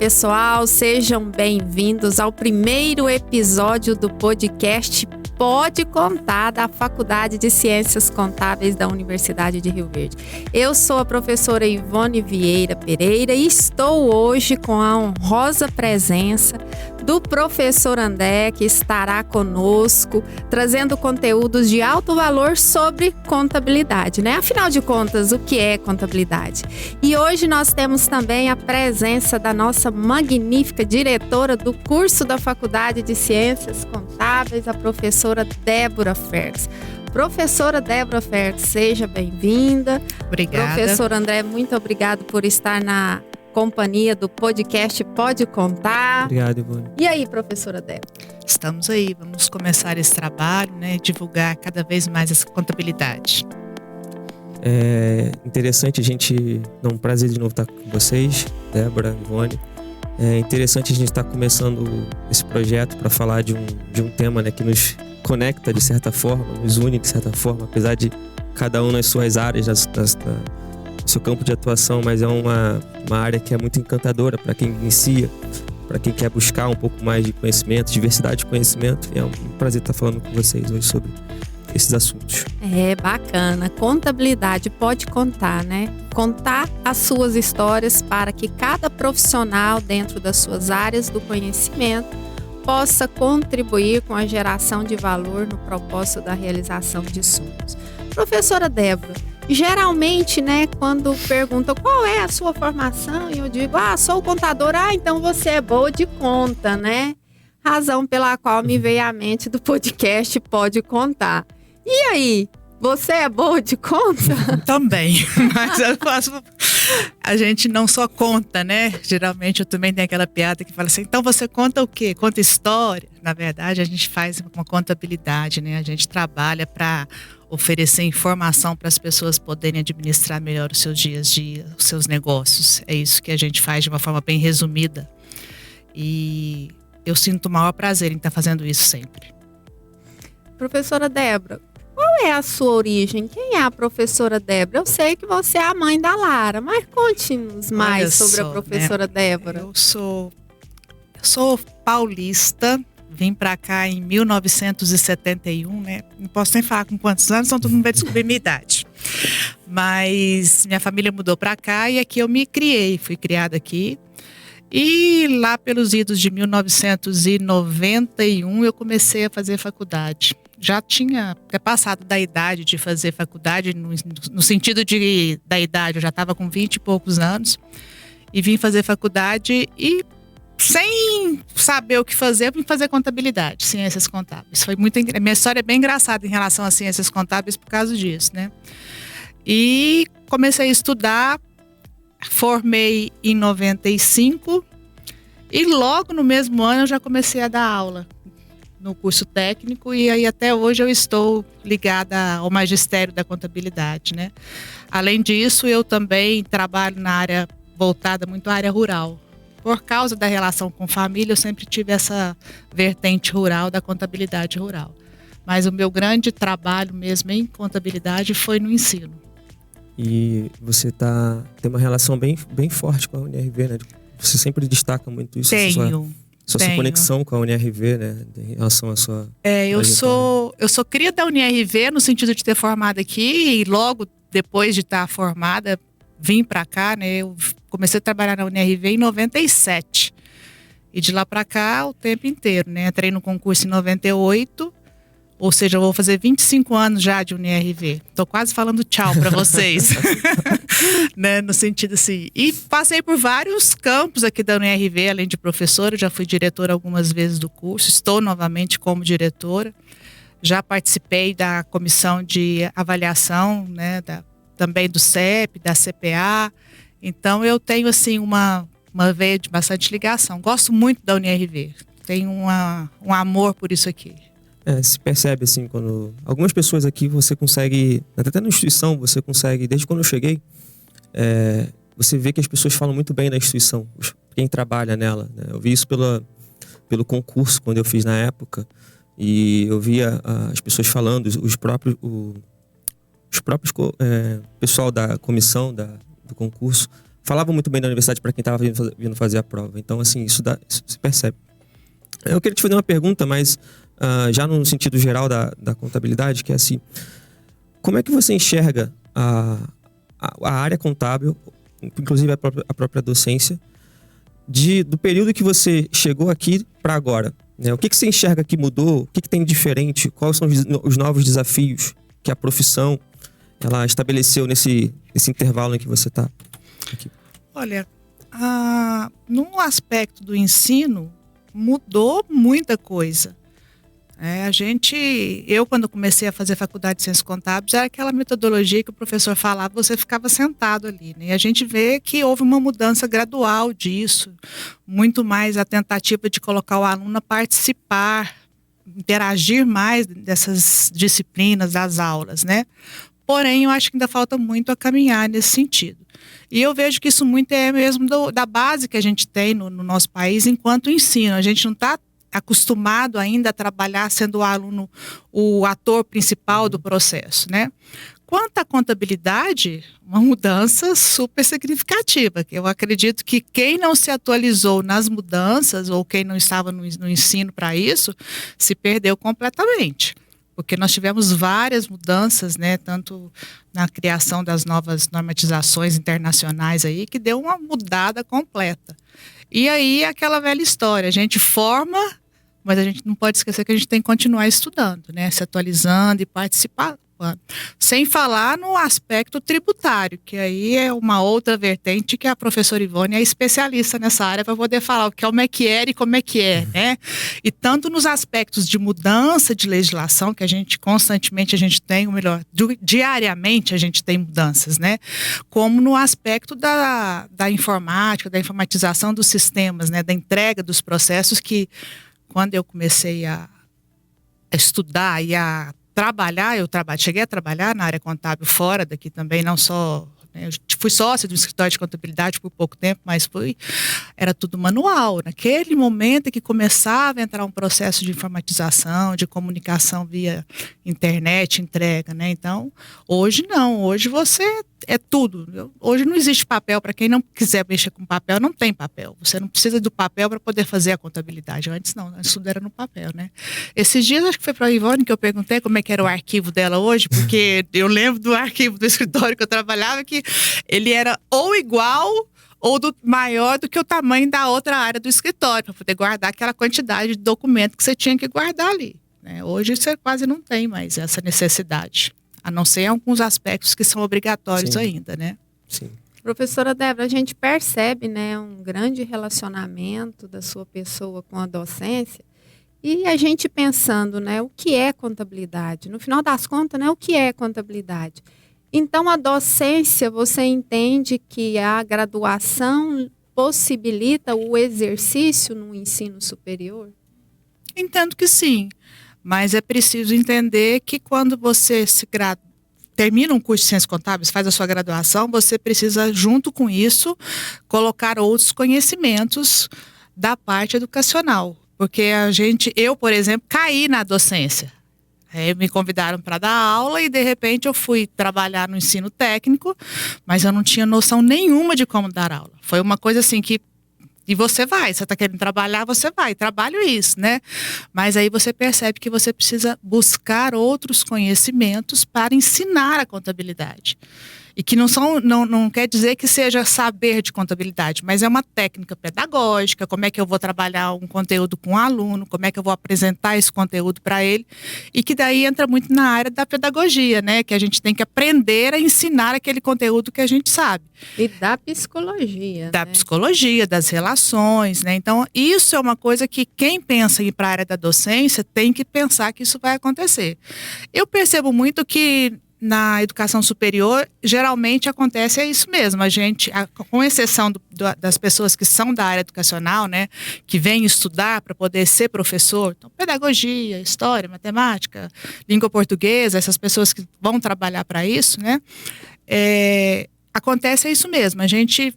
pessoal, sejam bem-vindos ao primeiro episódio do podcast Pode Contar, da Faculdade de Ciências Contábeis da Universidade de Rio Verde. Eu sou a professora Ivone Vieira Pereira e estou hoje com a honrosa presença do professor André, que estará conosco, trazendo conteúdos de alto valor sobre contabilidade, né? Afinal de contas, o que é contabilidade? E hoje nós temos também a presença da nossa magnífica diretora do curso da Faculdade de Ciências Contábeis, a professora Débora Ferx. Professora Débora Ferx, seja bem-vinda. Obrigada. Professor André, muito obrigado por estar na companhia do podcast Pode Contar. Obrigado, Ivone. E aí, professora Débora? Estamos aí, vamos começar esse trabalho, né? Divulgar cada vez mais essa contabilidade. É interessante é um prazer de novo estar com vocês, Débora, Ivone. É interessante a gente estar começando esse projeto para falar de um tema, né, que nos conecta de certa forma, nos une de certa forma, apesar de cada um nas suas áreas, no seu campo de atuação, mas é uma área que é muito encantadora para quem inicia, para quem quer buscar um pouco mais de conhecimento, diversidade de conhecimento. E é um prazer estar falando com vocês hoje sobre esses assuntos. É bacana. Contabilidade pode contar, né? Contar as suas histórias para que cada profissional dentro das suas áreas do conhecimento possa contribuir com a geração de valor no propósito da realização de sonhos. Professora Débora, geralmente, né, quando perguntam qual é a sua formação, e eu digo, sou contadora, então você é boa de conta, né? Razão pela qual me veio à mente do podcast Pode Contar. E aí, você é boa de conta? Também, mas a gente não só conta, né? Geralmente eu também tenho aquela piada que fala assim, então você conta o quê? Conta história? Na verdade, a gente faz uma contabilidade, né? A gente trabalha para oferecer informação para as pessoas poderem administrar melhor os seus dias a dia, os seus negócios. É isso que a gente faz de uma forma bem resumida. E eu sinto o maior prazer em estar fazendo isso sempre. Professora Débora, qual é a sua origem? Quem é a professora Débora? Eu sei que você é a mãe da Lara, mas conte-nos mais sobre a professora Débora. Eu sou paulista. Vim para cá em 1971, né? Não posso nem falar com quantos anos, senão todo mundo vai descobrir minha idade. Mas minha família mudou para cá e aqui eu me criei. Fui criada aqui. E lá pelos idos de 1991 eu comecei a fazer faculdade. Já tinha passado da idade de fazer faculdade, no sentido da idade, eu já estava com 20 e poucos anos. E vim fazer faculdade e sem saber o que fazer, eu vim fazer contabilidade, ciências contábeis. A minha história é bem engraçada em relação às ciências contábeis por causa disso, né? E comecei a estudar, formei em 95 e logo no mesmo ano eu já comecei a dar aula no curso técnico e aí até hoje eu estou ligada ao magistério da contabilidade, né? Além disso, eu também trabalho na área voltada muito à área rural. Por causa da relação com família, eu sempre tive essa vertente rural, da contabilidade rural. Mas o meu grande trabalho mesmo em contabilidade foi no ensino. E você tem uma relação bem forte com a UniRV, né? Você sempre destaca muito isso. Tenho. Sua conexão com a UniRV, né? Em relação à sua... Eu sou cria da UniRV no sentido de ter formado aqui e logo depois de estar formada, vim para cá, né? Eu comecei a trabalhar na UniRV em 97. E de lá para cá, o tempo inteiro, né? Entrei no concurso em 98, ou seja, eu vou fazer 25 anos já de UniRV. Tô quase falando tchau para vocês. Né? No sentido assim. E passei por vários campos aqui da UniRV, além de professora, já fui diretora algumas vezes do curso, estou novamente como diretora. Já participei da comissão de avaliação, né? Também do CEP, da CPA. Então eu tenho assim uma veia de bastante ligação. Gosto muito da UniRV. Tenho um amor por isso aqui. Se percebe assim, quando algumas pessoas aqui você consegue, até na instituição você consegue, desde quando eu cheguei, você vê que as pessoas falam muito bem da instituição, quem trabalha nela, né? Eu vi isso pelo concurso quando eu fiz na época e eu via as pessoas falando, os próprios pessoal da comissão do concurso falavam muito bem da universidade para quem estava vindo fazer a prova. Então, assim, isso se percebe. Eu queria te fazer uma pergunta, mas já no sentido geral da contabilidade, que é assim, como é que você enxerga a área contábil, inclusive a própria docência, do período que você chegou aqui para agora? Né? O que você enxerga que mudou? O que tem de diferente? Quais são os novos desafios que a profissão ela estabeleceu nesse intervalo em que você está aqui? Olha, no aspecto do ensino, mudou muita coisa. Eu quando comecei a fazer faculdade de Ciências Contábeis, era aquela metodologia que o professor falava, você ficava sentado ali, né? E a gente vê que houve uma mudança gradual disso, muito mais a tentativa de colocar o aluno a participar, interagir mais dessas disciplinas, das aulas, né? Porém, eu acho que ainda falta muito a caminhar nesse sentido. E eu vejo que isso muito é mesmo da base que a gente tem no nosso país enquanto ensino. A gente não está acostumado ainda a trabalhar sendo o aluno o ator principal do processo, né? Quanto à contabilidade, uma mudança super significativa. Eu acredito que quem não se atualizou nas mudanças ou quem não estava no ensino para isso, se perdeu completamente. Porque nós tivemos várias mudanças, né, tanto na criação das novas normatizações internacionais aí, que deu uma mudada completa. E aí, aquela velha história, a gente forma, mas a gente não pode esquecer que a gente tem que continuar estudando, né, se atualizando e participando. Sem falar no aspecto tributário, que aí é uma outra vertente que a professora Ivone é especialista nessa área para poder falar o que é o MEQR e como é que é, né? E tanto nos aspectos de mudança de legislação, que a gente constantemente tem, ou melhor, diariamente a gente tem mudanças, né? Como no aspecto da informática, da informatização dos sistemas, né? Da entrega dos processos, que quando eu comecei a estudar e a trabalhar, cheguei a trabalhar na área contábil fora daqui também, não só, né, eu fui sócia do escritório de contabilidade por pouco tempo, mas era tudo manual. Naquele momento que começava a entrar um processo de informatização, de comunicação via internet, entrega, né? Então, hoje não, hoje você é tudo. Hoje não existe papel, para quem não quiser mexer com papel, não tem papel. Você não precisa do papel para poder fazer a contabilidade. Antes não, antes tudo era no papel, né? Esses dias, acho que foi para a Ivone que eu perguntei como é que era o arquivo dela hoje, porque eu lembro do arquivo do escritório que eu trabalhava, que ele era ou igual ou maior do que o tamanho da outra área do escritório, para poder guardar aquela quantidade de documento que você tinha que guardar ali, né? Hoje você quase não tem mais essa necessidade. A não ser alguns aspectos que são obrigatórios ainda, né? Sim. Professora Débora, a gente percebe, né, um grande relacionamento da sua pessoa com a docência e a gente pensando, né, o que é contabilidade? No final das contas, né, o que é contabilidade? Então, a docência, você entende que a graduação possibilita o exercício no ensino superior? Entendo que sim. Mas é preciso entender que quando você termina um curso de Ciências Contábeis, faz a sua graduação, você precisa, junto com isso, colocar outros conhecimentos da parte educacional. Porque eu, por exemplo, caí na docência. Me convidaram para dar aula e, de repente, eu fui trabalhar no ensino técnico, mas eu não tinha noção nenhuma de como dar aula. Foi uma coisa assim que... E você está querendo trabalhar, você vai, trabalho isso, né? Mas aí você percebe que você precisa buscar outros conhecimentos para ensinar a contabilidade. E que não quer dizer que seja saber de contabilidade, mas é uma técnica pedagógica, como é que eu vou trabalhar um conteúdo com o aluno, como é que eu vou apresentar esse conteúdo para ele, e que daí entra muito na área da pedagogia, né? Que a gente tem que aprender a ensinar aquele conteúdo que a gente sabe. E da psicologia. Da psicologia, das relações, né? Então, isso é uma coisa que quem pensa em ir para a área da docência tem que pensar que isso vai acontecer. Eu percebo muito que na educação superior, geralmente acontece isso mesmo. A gente, com exceção das pessoas que são da área educacional, né, que vêm estudar para poder ser professor, então, pedagogia, história, matemática, língua portuguesa, essas pessoas que vão trabalhar para isso, né, acontece isso mesmo. A gente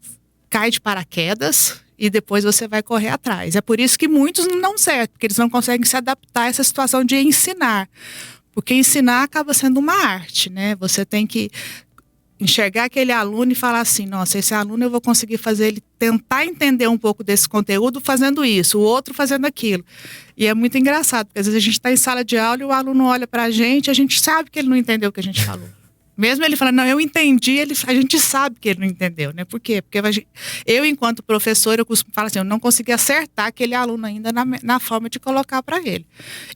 cai de paraquedas e depois você vai correr atrás. É por isso que muitos não dão certo, porque eles não conseguem se adaptar a essa situação de ensinar. Porque ensinar acaba sendo uma arte, né? Você tem que enxergar aquele aluno e falar assim, nossa, esse aluno eu vou conseguir fazer ele tentar entender um pouco desse conteúdo fazendo isso, o outro fazendo aquilo. E é muito engraçado, porque às vezes a gente está em sala de aula e o aluno olha para a gente sabe que ele não entendeu o que a gente falou. Mesmo ele falando, não, eu entendi, a gente sabe que ele não entendeu, né? Por quê? Porque eu, enquanto professor, eu costumo falar assim, eu não consegui acertar aquele aluno ainda na forma de colocar para ele.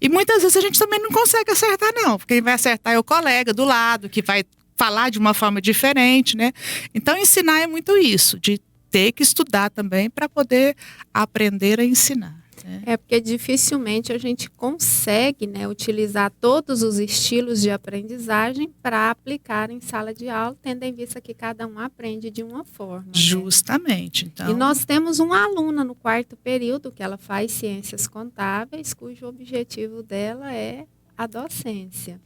E muitas vezes a gente também não consegue acertar, não. Porque quem vai acertar é o colega do lado, que vai falar de uma forma diferente, né? Então, ensinar é muito isso, de ter que estudar também para poder aprender a ensinar. Né? É porque dificilmente a gente consegue, né, utilizar todos os estilos de aprendizagem para aplicar em sala de aula, tendo em vista que cada um aprende de uma forma. Justamente. Né? Então... E nós temos uma aluna no 4º período que ela faz ciências contábeis, cujo objetivo dela é a docência.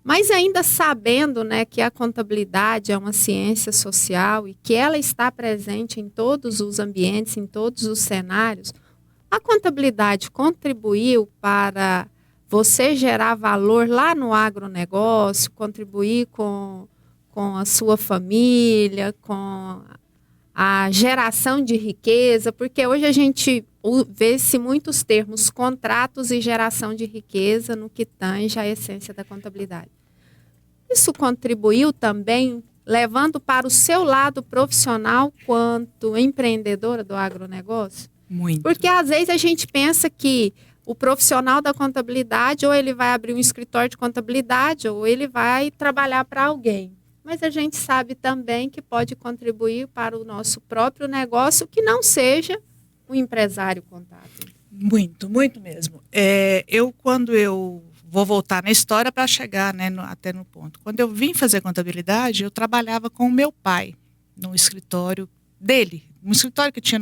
Mas ainda sabendo, né, que a contabilidade é uma ciência social e que ela está presente em todos os ambientes, em todos os cenários, a contabilidade contribuiu para você gerar valor lá no agronegócio, contribuir com a sua família, com a geração de riqueza, porque hoje a gente vê-se muitos termos contratos e geração de riqueza no que tange a essência da contabilidade. Isso contribuiu também, levando para o seu lado profissional quanto empreendedora do agronegócio? Muito. Porque às vezes a gente pensa que o profissional da contabilidade ou ele vai abrir um escritório de contabilidade ou ele vai trabalhar para alguém. Mas a gente sabe também que pode contribuir para o nosso próprio negócio que não seja um empresário contábil. Muito, muito mesmo. Quando eu vou voltar na história para chegar, né, até no ponto. Quando eu vim fazer contabilidade, eu trabalhava com o meu pai no escritório dele. Um escritório que tinha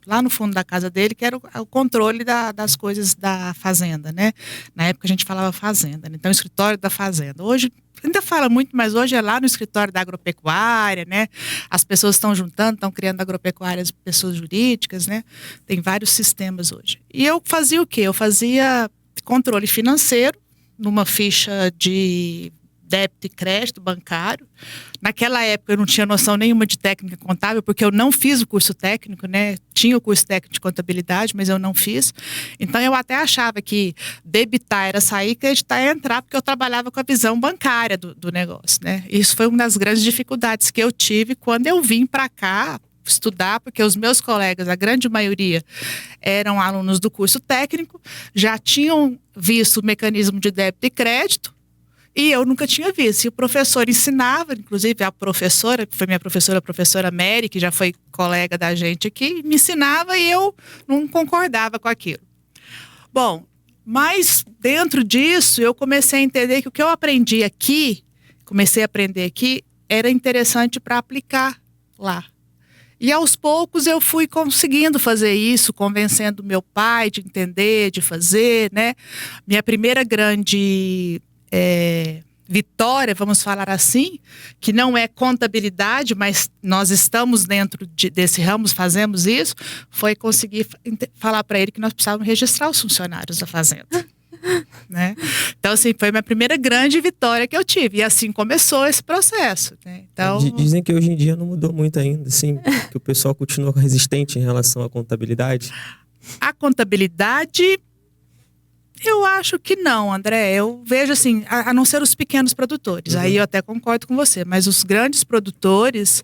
lá no fundo da casa dele, que era o controle das coisas da fazenda, né? Na época a gente falava fazenda, né? Então o escritório da fazenda. Hoje ainda fala muito, mas hoje é lá no escritório da agropecuária, né? As pessoas estão juntando, estão criando agropecuárias, pessoas jurídicas, né? Tem vários sistemas hoje. E eu fazia o quê? Eu fazia controle financeiro numa ficha de débito e crédito bancário. Naquela época eu não tinha noção nenhuma de técnica contábil, porque eu não fiz o curso técnico, né? Tinha o curso técnico de contabilidade, mas eu não fiz. Então eu até achava que debitar era sair, creditar era entrar, porque eu trabalhava com a visão bancária do negócio, né? Isso foi uma das grandes dificuldades que eu tive quando eu vim para cá estudar, porque os meus colegas, a grande maioria, eram alunos do curso técnico, já tinham visto o mecanismo de débito e crédito, e eu nunca tinha visto. E o professor ensinava, inclusive a professora, que foi minha professora, a professora Mary, que já foi colega da gente aqui, me ensinava e eu não concordava com aquilo. Bom, mas dentro disso eu comecei a entender que o que eu aprendi aqui, comecei a aprender aqui, era interessante para aplicar lá. E aos poucos eu fui conseguindo fazer isso, convencendo meu pai de entender, de fazer, né? Minha primeira grande vitória, vamos falar assim, que não é contabilidade, mas nós estamos dentro desse ramo, fazemos isso, foi conseguir falar para ele que nós precisávamos registrar os funcionários da fazenda. Né? Então, assim, foi a minha primeira grande vitória que eu tive. E assim começou esse processo. Né? Então... Dizem que hoje em dia não mudou muito ainda, assim, que o pessoal continua resistente em relação à contabilidade. A contabilidade, eu acho que não, André. Eu vejo assim, a não ser os pequenos produtores. Aí eu até concordo com você. Mas os grandes produtores,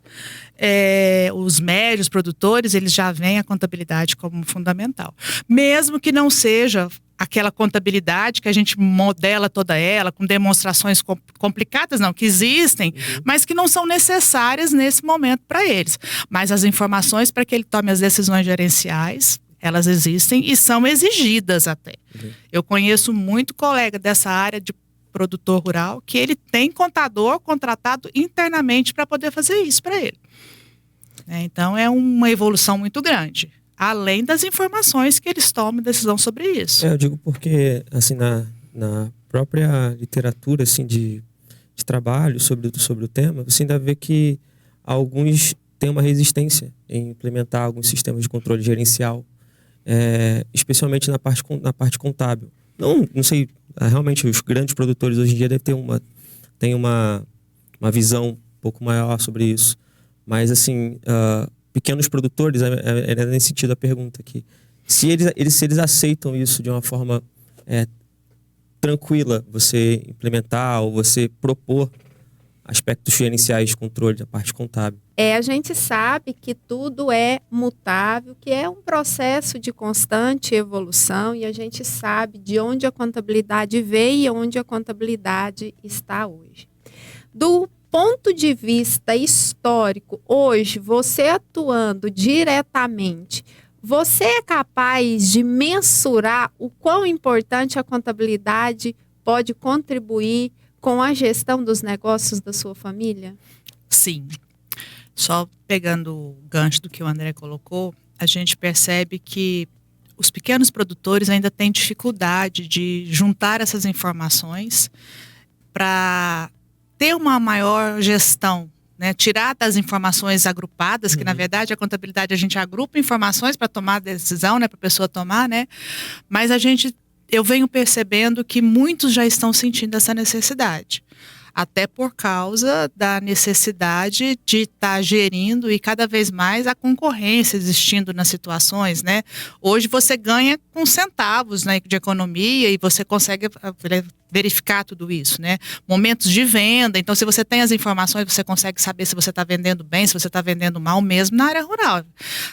os médios produtores, eles já veem a contabilidade como fundamental. Mesmo que não seja aquela contabilidade que a gente modela toda ela, com demonstrações complicadas, não, que existem, mas que não são necessárias nesse momento para eles. Mas as informações para que ele tome as decisões gerenciais, elas existem e são exigidas até. Eu conheço muito colega dessa área de produtor rural que ele tem contador contratado internamente para poder fazer isso para ele. Então é uma evolução muito grande. Além das informações que eles tomam decisão sobre isso. Eu digo porque, assim, na própria literatura, assim, de trabalho sobre o tema, você ainda vê que alguns têm uma resistência em implementar alguns sistemas de controle gerencial, especialmente na parte contábil. Não sei, realmente os grandes produtores hoje em dia devem ter uma visão pouco maior sobre isso. Mas, assim, pequenos produtores, é nesse sentido a pergunta aqui. Se eles aceitam isso de uma forma tranquila, você implementar ou você propor aspectos gerenciais de controle da parte contábil. A gente sabe que tudo é mutável, que é um processo de constante evolução, e a gente sabe de onde a contabilidade veio e onde a contabilidade está hoje. Do ponto de vista histórico, hoje, você atuando diretamente, você é capaz de mensurar o quão importante a contabilidade pode contribuir com a gestão dos negócios da sua família? Sim. Só pegando o gancho do que o André colocou, a gente percebe que os pequenos produtores ainda têm dificuldade de juntar essas informações para ter uma maior gestão, né? Tirar das informações agrupadas, que na verdade a contabilidade a gente agrupa informações para tomar decisão, né, para a pessoa tomar, né? Mas eu venho percebendo que muitos já estão sentindo essa necessidade. Até por causa da necessidade de estar gerindo e cada vez mais a concorrência existindo nas situações, né? Hoje você ganha com centavos, né, de economia e você consegue verificar tudo isso, né? Momentos de venda, então se você tem as informações, você consegue saber se você está vendendo bem, se você está vendendo mal, mesmo na área rural.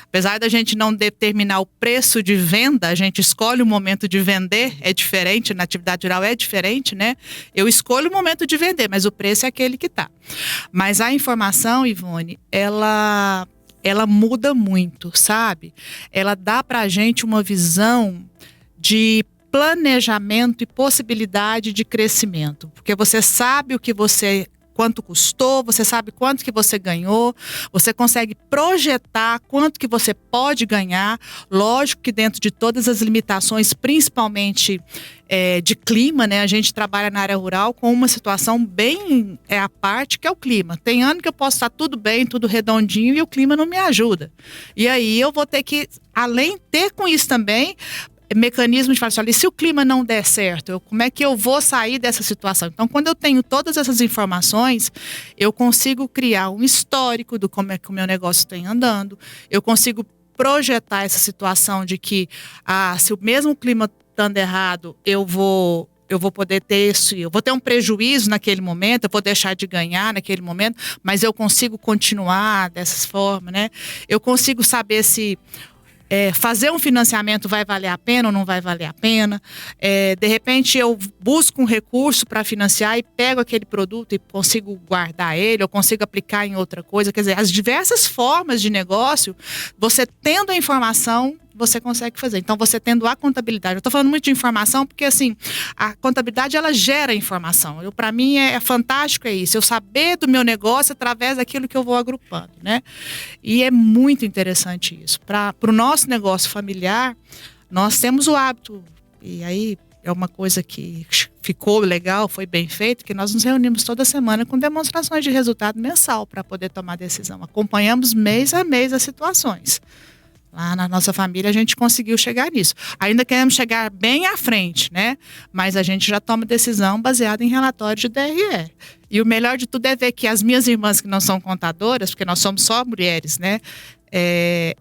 Apesar da gente não determinar o preço de venda, a gente escolhe o momento de vender, é diferente, na atividade rural é diferente, né? Eu escolho o momento de vender, mas o preço é aquele que está. Mas a informação, Ivone, ela muda muito, sabe? Ela dá para a gente uma visão de planejamento e possibilidade de crescimento, porque você sabe quanto custou, você sabe quanto que você ganhou, você consegue projetar quanto que você pode ganhar, lógico que dentro de todas as limitações, principalmente de clima, né? A gente trabalha na área rural com uma situação bem à parte, que é o clima. Tem ano que eu posso estar tudo bem, tudo redondinho e o clima não me ajuda. E aí eu vou ter que, além de ter com isso também, mecanismo de falar assim, se o clima não der certo, como é que eu vou sair dessa situação? Então, quando eu tenho todas essas informações, eu consigo criar um histórico do como é que o meu negócio está andando, eu consigo projetar essa situação de que, se o mesmo clima estando errado, eu vou poder ter isso, eu vou ter um prejuízo naquele momento, eu vou deixar de ganhar naquele momento, mas eu consigo continuar dessas formas, né? Eu consigo saber se fazer um financiamento vai valer a pena ou não vai valer a pena. De repente eu busco um recurso para financiar e pego aquele produto e consigo guardar ele, ou consigo aplicar em outra coisa. Quer dizer, as diversas formas de negócio, você tendo a informação, você consegue fazer. Então, você tendo a contabilidade. Eu estou falando muito de informação porque, assim, a contabilidade, ela gera informação. Para mim, é fantástico isso. Eu saber do meu negócio através daquilo que eu vou agrupando, né? E é muito interessante isso. Para o nosso negócio familiar, nós temos o hábito, e aí é uma coisa que ficou legal, foi bem feito, que nós nos reunimos toda semana com demonstrações de resultado mensal para poder tomar decisão. Acompanhamos mês a mês as situações. Lá na nossa família a gente conseguiu chegar nisso. Ainda queremos chegar bem à frente, né? Mas a gente já toma decisão baseada em relatório de DRE. E o melhor de tudo é ver que as minhas irmãs que não são contadoras, porque nós somos só mulheres, né?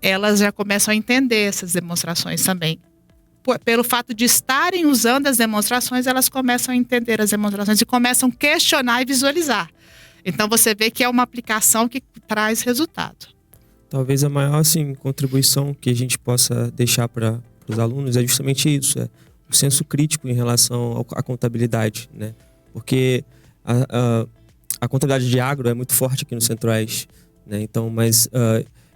Elas já começam a entender essas demonstrações também. Pelo fato de estarem usando as demonstrações, elas começam a entender as demonstrações e começam a questionar e visualizar. Então você vê que é uma aplicação que traz resultado. Talvez a maior contribuição que a gente possa deixar para os alunos é justamente isso, o senso crítico em relação à contabilidade, né? Porque a contabilidade de agro é muito forte aqui no Centro-Oeste, né? Então, mas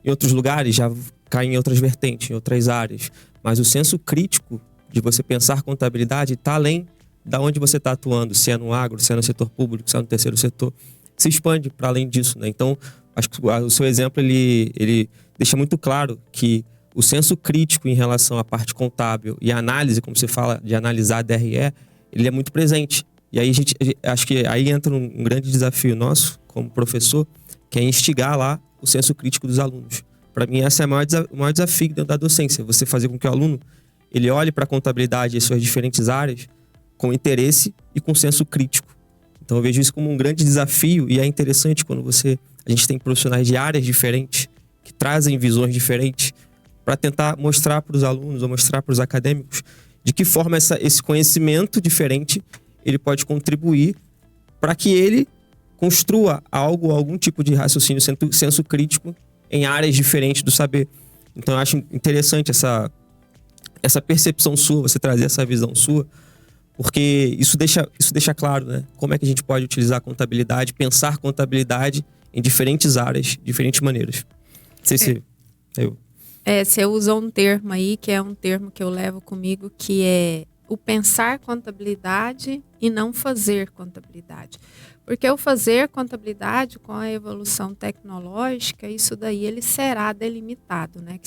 em outros lugares já cai em outras vertentes, em outras áreas. Mas o senso crítico de você pensar contabilidade está além da onde você está atuando, se é no agro, se é no setor público, se é no terceiro setor, se expande para além disso, né? Então, acho que o seu exemplo ele deixa muito claro que o senso crítico em relação à parte contábil e a análise, como você fala, de analisar a DRE, ele é muito presente. E aí acho que aí entra um grande desafio nosso como professor, que é instigar lá o senso crítico dos alunos. Para mim, esse é o maior desafio dentro da docência, você fazer com que o aluno ele olhe para a contabilidade e suas diferentes áreas com interesse e com senso crítico. Então eu vejo isso como um grande desafio e é interessante quando a gente tem profissionais de áreas diferentes que trazem visões diferentes para tentar mostrar para os alunos ou mostrar para os acadêmicos de que forma esse conhecimento diferente ele pode contribuir para que ele construa algum tipo de raciocínio, senso crítico em áreas diferentes do saber. Então eu acho interessante essa percepção sua, você trazer essa visão sua, porque isso deixa claro, né? Como é que a gente pode utilizar a contabilidade, pensar contabilidade em diferentes áreas, diferentes maneiras. Não sei se você usa um termo aí, que é um termo que eu levo comigo, que é o pensar contabilidade e não fazer contabilidade. Porque o fazer contabilidade, com a evolução tecnológica, isso daí ele será delimitado, né?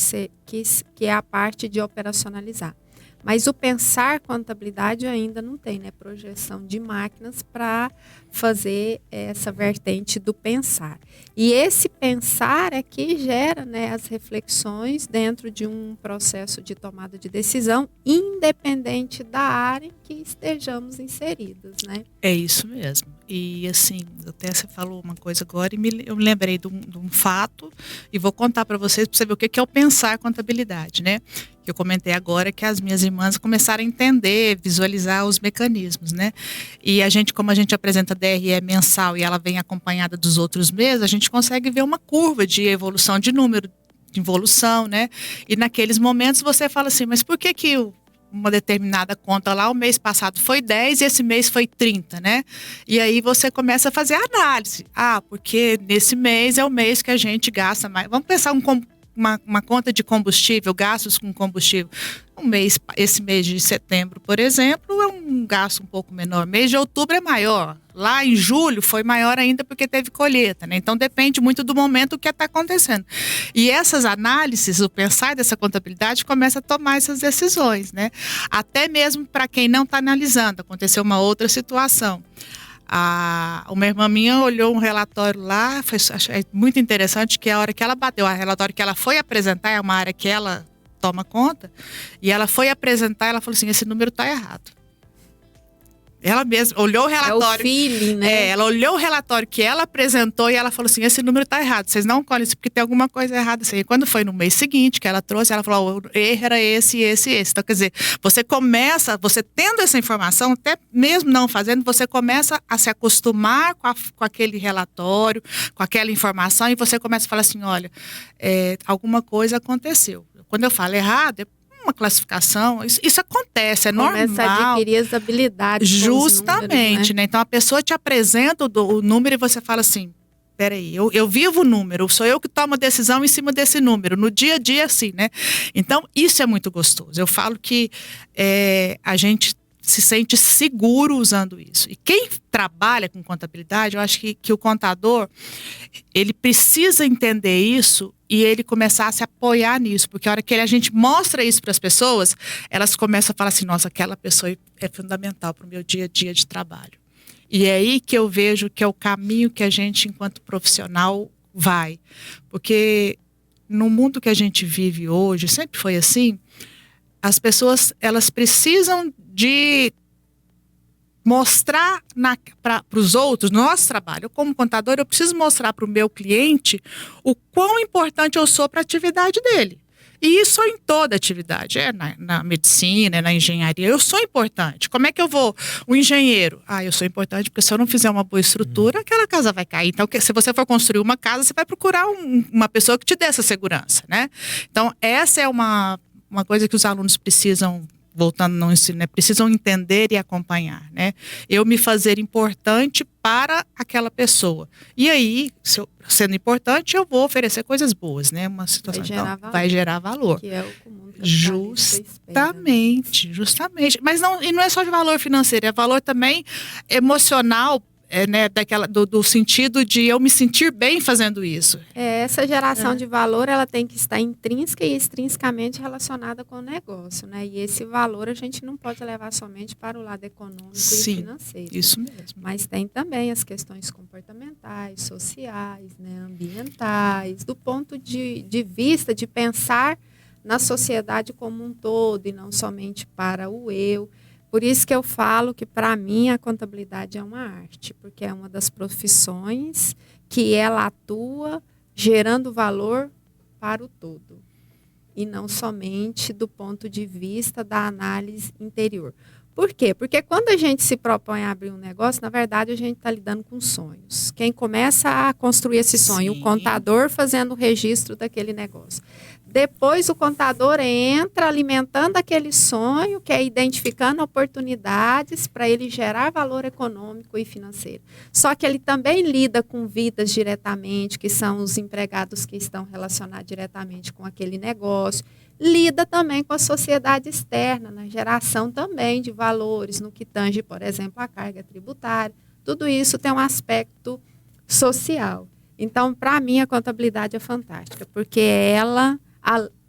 Que é a parte de operacionalizar. Mas o pensar contabilidade ainda não tem, né? Projeção de máquinas para fazer essa vertente do pensar. E esse pensar é que gera, né, as reflexões dentro de um processo de tomada de decisão, independente da área em que estejamos inseridos, né? É isso mesmo. E assim, até você falou uma coisa agora e eu me lembrei de um fato e vou contar para vocês ver o que é o pensar contabilidade, né? Que eu comentei agora que as minhas irmãs começaram a entender, visualizar os mecanismos, né? E como a gente apresenta DRE mensal e ela vem acompanhada dos outros meses, a gente consegue ver uma curva de evolução de número, de evolução, né? E naqueles momentos você fala assim, mas por que uma determinada conta lá, o mês passado foi 10 e esse mês foi 30, né? E aí você começa a fazer a análise. Porque nesse mês é o mês que a gente gasta mais. Vamos pensar uma conta de combustível, gastos com combustível. Esse mês de setembro, por exemplo, é um gasto um pouco menor. Mês de outubro é maior. Lá em julho foi maior ainda porque teve colheita, né? Então depende muito do momento que está acontecendo. E essas análises, o pensar dessa contabilidade começa a tomar essas decisões, né? Até mesmo para quem não está analisando, aconteceu uma outra situação. Uma irmã minha olhou um relatório lá, achei muito interessante, que a hora que ela bateu, o relatório que ela foi apresentar, é uma área que ela toma conta, e ela foi apresentar, ela falou assim, esse número está errado. Ela mesma olhou o relatório. É o feeling, né? Ela olhou o relatório que ela apresentou e ela falou assim, esse número está errado, vocês não colhem isso porque tem alguma coisa errada. Assim. E quando foi no mês seguinte que ela trouxe, ela falou, o erro era esse. Então, quer dizer, você tendo essa informação, até mesmo não fazendo, você começa a se acostumar com aquele relatório, com aquela informação, e você começa a falar assim, olha, alguma coisa aconteceu. Quando eu falo errado, uma classificação, isso acontece, é normal. Começa a adquirir as habilidades. Justamente, números, né? Então a pessoa te apresenta o número e você fala assim, peraí, eu vivo o número, sou eu que tomo a decisão em cima desse número, no dia a dia assim, né? Então isso é muito gostoso. Eu falo que a gente se sente seguro usando isso. E quem trabalha com contabilidade, eu acho que o contador, ele precisa entender isso e ele começar a se apoiar nisso, porque a hora que a gente mostra isso para as pessoas, elas começam a falar assim, nossa, aquela pessoa é fundamental para o meu dia a dia de trabalho. E é aí que eu vejo que é o caminho que a gente, enquanto profissional, vai. Porque no mundo que a gente vive hoje, sempre foi assim, as pessoas, elas precisam de mostrar para os outros, no nosso trabalho, eu como contador, eu preciso mostrar para o meu cliente o quão importante eu sou para a atividade dele. E isso em toda atividade, na medicina, na engenharia, eu sou importante. Como é que eu vou? O engenheiro, eu sou importante porque se eu não fizer uma boa estrutura, aquela casa vai cair. Então, se você for construir uma casa, você vai procurar uma pessoa que te dê essa segurança, né? Então, essa é uma coisa que os alunos precisam, voltando no ensino, né, precisam entender e acompanhar, né? Eu me fazer importante para aquela pessoa. E aí, sendo importante, eu vou oferecer coisas boas, né? Uma situação vai gerar valor. Que é o comum. Justamente. Mas não é só de valor financeiro, é valor também emocional, né, do sentido de eu me sentir bem fazendo isso. Essa geração de valor, ela tem que estar intrínseca e extrinsecamente relacionada com o negócio, né? E esse valor a gente não pode levar somente para o lado econômico e financeiro. Isso mesmo. Mas tem também as questões comportamentais, sociais, né, ambientais, do ponto de vista de pensar na sociedade como um todo e não somente para o eu. por isso que eu falo que, para mim, a contabilidade é uma arte, porque é uma das profissões que ela atua gerando valor para o todo, e não somente do ponto de vista da análise interior. Por quê? Porque quando a gente se propõe a abrir um negócio, na verdade, a gente está lidando com sonhos. Quem começa a construir esse sonho? Sim. O contador fazendo o registro daquele negócio. Depois, o contador entra alimentando aquele sonho, que é identificando oportunidades para ele gerar valor econômico e financeiro. Só que ele também lida com vidas diretamente, que são os empregados que estão relacionados diretamente com aquele negócio. Lida também com a sociedade externa, na geração também de valores, no que tange, por exemplo, a carga tributária. Tudo isso tem um aspecto social. Então, para mim, a contabilidade é fantástica, porque ela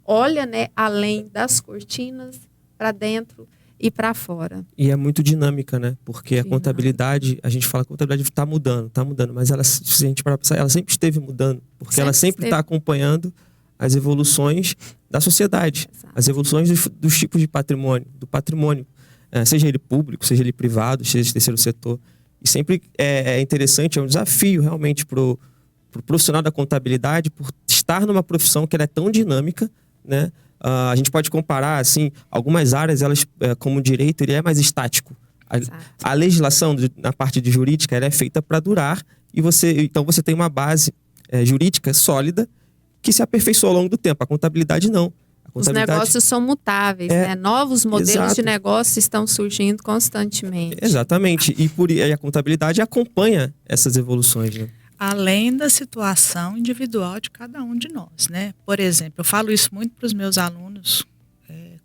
olha, né, além das cortinas, para dentro e para fora. E é muito dinâmica, né? Porque a contabilidade, a gente fala que a contabilidade está mudando, mas ela, se a gente parar pra pensar, ela sempre esteve mudando, porque ela sempre está acompanhando as evoluções da sociedade, Exato. as evoluções dos tipos de patrimônio, do patrimônio, seja ele público, seja ele privado, seja de terceiro setor. E sempre é interessante, é um desafio realmente para o profissional da contabilidade, por estar numa profissão que ela é tão dinâmica, né? A gente pode comparar, assim, algumas áreas, elas, como o direito, ele é mais estático. A legislação, na parte de jurídica, ela é feita para durar, e então você tem uma base jurídica sólida, que se aperfeiçoa ao longo do tempo. A contabilidade não. Os negócios são mutáveis, né? Novos modelos Exato. de negócio estão surgindo constantemente. Exatamente. E a contabilidade acompanha essas evoluções, né? Além da situação individual de cada um de nós, né? Por exemplo, eu falo isso muito para os meus alunos,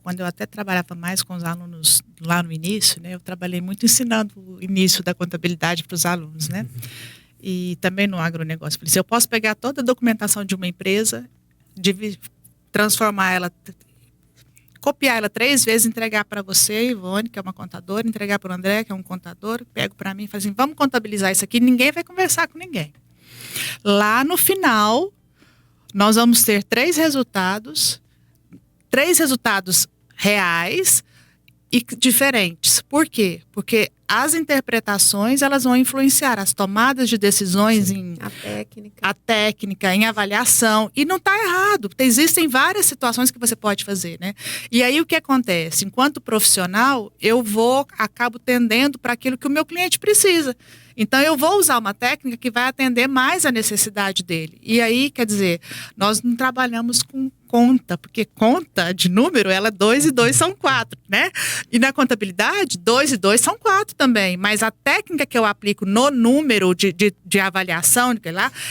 quando eu até trabalhava mais com os alunos lá no início, né? Eu trabalhei muito ensinando o início da contabilidade para os alunos, né? E também no agronegócio. Falei assim, eu posso pegar toda a documentação de uma empresa, transformar ela, copiar ela 3 vezes, entregar para você, Ivone, que é uma contadora, entregar para o André, que é um contador, pego para mim e falo assim, vamos contabilizar isso aqui, ninguém vai conversar com ninguém. Lá no final, nós vamos ter 3 resultados reais e diferentes. Por quê? Porque as interpretações, elas vão influenciar as tomadas de decisões em a técnica, em avaliação, e não está errado, porque existem várias situações que você pode fazer, né? E aí o que acontece? Enquanto profissional, acabo tendendo para aquilo que o meu cliente precisa. Então, eu vou usar uma técnica que vai atender mais a necessidade dele. E aí, quer dizer, nós não trabalhamos com conta, porque conta de número, ela 2 e 2 são 4, né? E na contabilidade, 2 e 2 são 4 também. Mas a técnica que eu aplico no número de avaliação,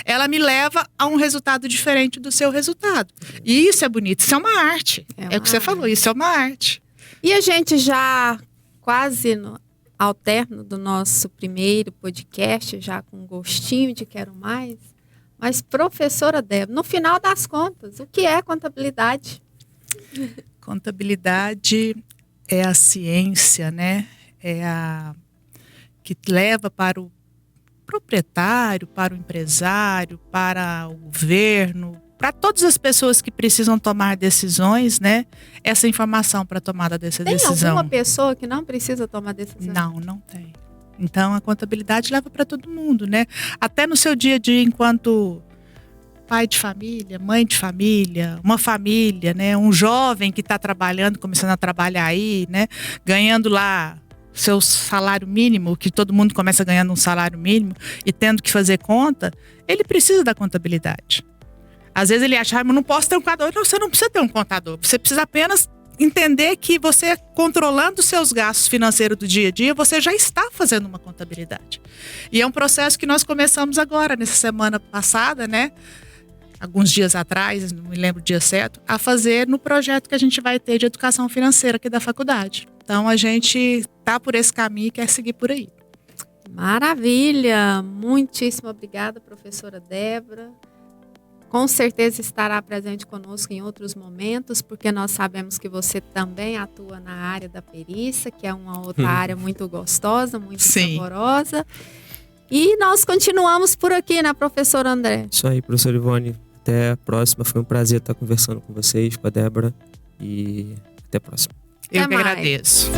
ela me leva a um resultado diferente do seu resultado. E isso é bonito, isso é uma arte. É o que você falou, isso é uma arte. E a gente já quase ao término do nosso primeiro podcast, já com gostinho de quero mais. Mas, professora Débora, no final das contas, o que é contabilidade? Contabilidade é a ciência, né? É a que leva para o proprietário, para o empresário, para o governo, para todas as pessoas que precisam tomar decisões, né? Essa informação para tomada dessa decisão. Tem alguma pessoa que não precisa tomar decisão? Não tem. Então, a contabilidade leva para todo mundo, né? Até no seu dia a dia, enquanto pai de família, mãe de família, uma família, né? Um jovem que está trabalhando, começando a trabalhar aí, né? Ganhando lá seu salário mínimo, que todo mundo começa ganhando um salário mínimo e tendo que fazer conta, ele precisa da contabilidade. Às vezes ele acha, mas não posso ter um contador. Não, você não precisa ter um contador. Você precisa apenas entender que você, controlando os seus gastos financeiros do dia a dia, você já está fazendo uma contabilidade. E é um processo que nós começamos agora, nessa semana passada, né? Alguns dias atrás, não me lembro o dia certo, a fazer no projeto que a gente vai ter de educação financeira aqui da faculdade. Então, a gente está por esse caminho e quer seguir por aí. Maravilha! Muitíssimo obrigada, professora Débora. Com certeza estará presente conosco em outros momentos, porque nós sabemos que você também atua na área da perícia, que é uma outra área muito gostosa, muito saborosa. E nós continuamos por aqui, né, professor André? Isso aí, professor Ivone. Até a próxima. Foi um prazer estar conversando com vocês, com a Débora. E até a próxima. Eu que agradeço.